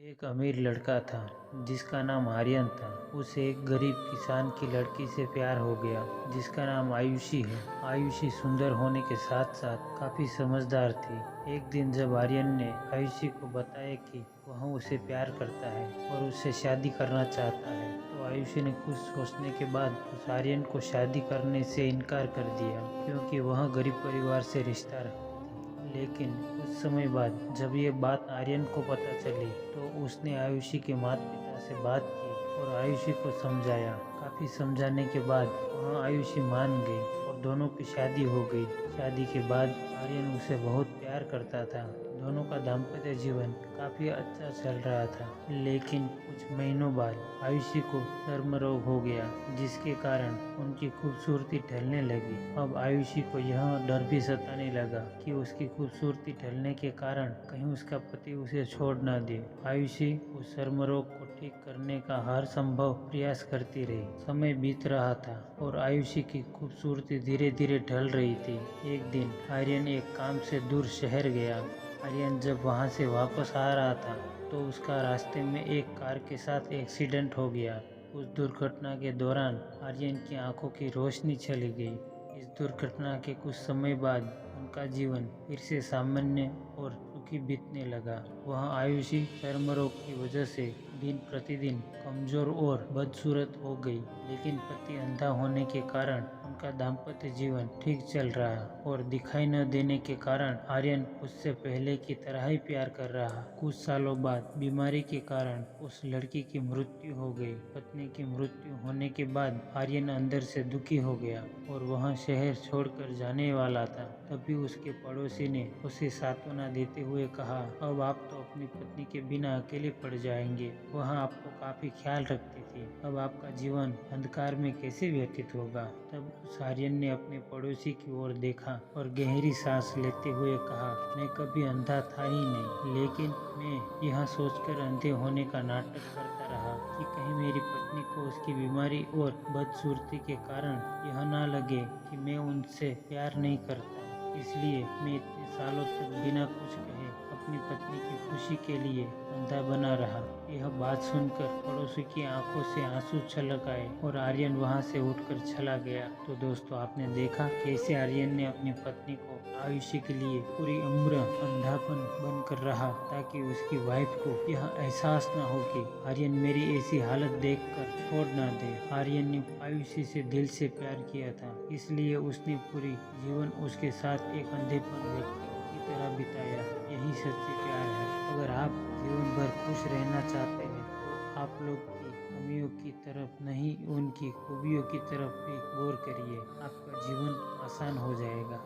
एक अमीर लड़का था जिसका नाम आर्यन था। उसे एक गरीब किसान की लड़की से प्यार हो गया जिसका नाम आयुषी है। आयुषी सुंदर होने के साथ साथ काफी समझदार थी। एक दिन जब आर्यन ने आयुषी को बताया कि वह उसे प्यार करता है और उससे शादी करना चाहता है, तो आयुषी ने कुछ सोचने के बाद उस आर्यन को शादी करने से इनकार कर दिया क्योंकि वह गरीब परिवार से रिश्ता रखती थी। लेकिन कुछ समय बाद जब ये बात आर्यन को पता चली तो उसने आयुषी के माता पिता से बात की और आयुषी को समझाया। काफी समझाने के बाद वह आयुषी मान गई और दोनों की शादी हो गई। शादी के बाद आर्यन उसे बहुत प्यार करता था। दोनों का दाम्पत्य जीवन काफी अच्छा चल रहा था। लेकिन कुछ महीनों बाद आयुषी को चर्म रोग हो गया जिसके कारण उनकी खूबसूरती ढलने लगी। अब आयुषी को यह डर भी सताने लगा कि उसकी खूबसूरती ढलने के कारण कहीं उसका पति उसे छोड़ न दे। आयुषी उस चर्म रोग को ठीक करने का हर संभव प्रयास करती रही। समय बीत रहा था और आयुषी की खूबसूरती धीरे धीरे ढल रही थी। एक दिन आर्यन एक काम से दूर शहर गया। आर्यन जब वहां से वापस आ रहा था तो उसका रास्ते में एक कार के साथ एक्सीडेंट हो गया। उस दुर्घटना के दौरान आर्यन की आंखों की रोशनी चली गई। इस दुर्घटना के कुछ समय बाद उनका जीवन फिर से सामान्य और सुखी बीतने लगा। वह आयुषी चर्म रोग की वजह से दिन प्रतिदिन कमजोर और बदसूरत हो गई, लेकिन पति अंधा होने के कारण उनका दाम्पत्य जीवन ठीक चल रहा और दिखाई न देने के कारण आर्यन उससे पहले की तरह ही प्यार कर रहा। कुछ सालों बाद बीमारी के कारण उस लड़की की मृत्यु हो गई। पत्नी की मृत्यु होने के बाद आर्यन अंदर से दुखी हो गया और वह शहर छोड़कर जाने वाला था। तभी उसके पड़ोसी ने उसे सांत्वना देते हुए कहा, अब आप तो अपनी पत्नी के बिना अकेले पड़ जाएंगे। वह आपको काफी ख्याल रखती थी। अब आपका जीवन अंधकार में कैसे व्यतीत होगा। तब उस आर्यन ने अपने पड़ोसी की ओर देखा और गहरी सांस लेते हुए कहा, मैं कभी अंधा था ही नहीं, लेकिन मैं यह सोचकर अंधे होने का नाटक करता रहा कि कहीं मेरी पत्नी को उसकी बीमारी और बदसूरती के कारण यह ना लगे कि मैं उनसे प्यार नहीं करता। इसलिए मैं इतने सालों तक बिना कुछ कहे अपनी पत्नी की खुशी के लिए अंधा बना रहा। यह बात सुनकर पड़ोसी की आंखों से आंसू छलक आए और आर्यन वहां से उठकर चला गया। तो दोस्तों, आपने देखा कैसे आर्यन ने अपनी पत्नी को आयुषी के लिए पूरी उम्र अंधापन बनकर रहा ताकि उसकी वाइफ को यह एहसास न हो कि आर्यन मेरी ऐसी हालत देखकर छोड़ ना दे। आर्यन ने आयुषी से दिल से प्यार किया था, इसलिए उसने पूरी जीवन उसके साथ एक अंधेपन व्यक्ति की तरह बिताया। यही सच्ची प्यार है। अगर आप जीवन भर खुश रहना चाहते हैं तो आप लोग की कमियों की तरफ नहीं, उनकी खूबियों की तरफ भी गौर करिए। आपका जीवन आसान हो जाएगा।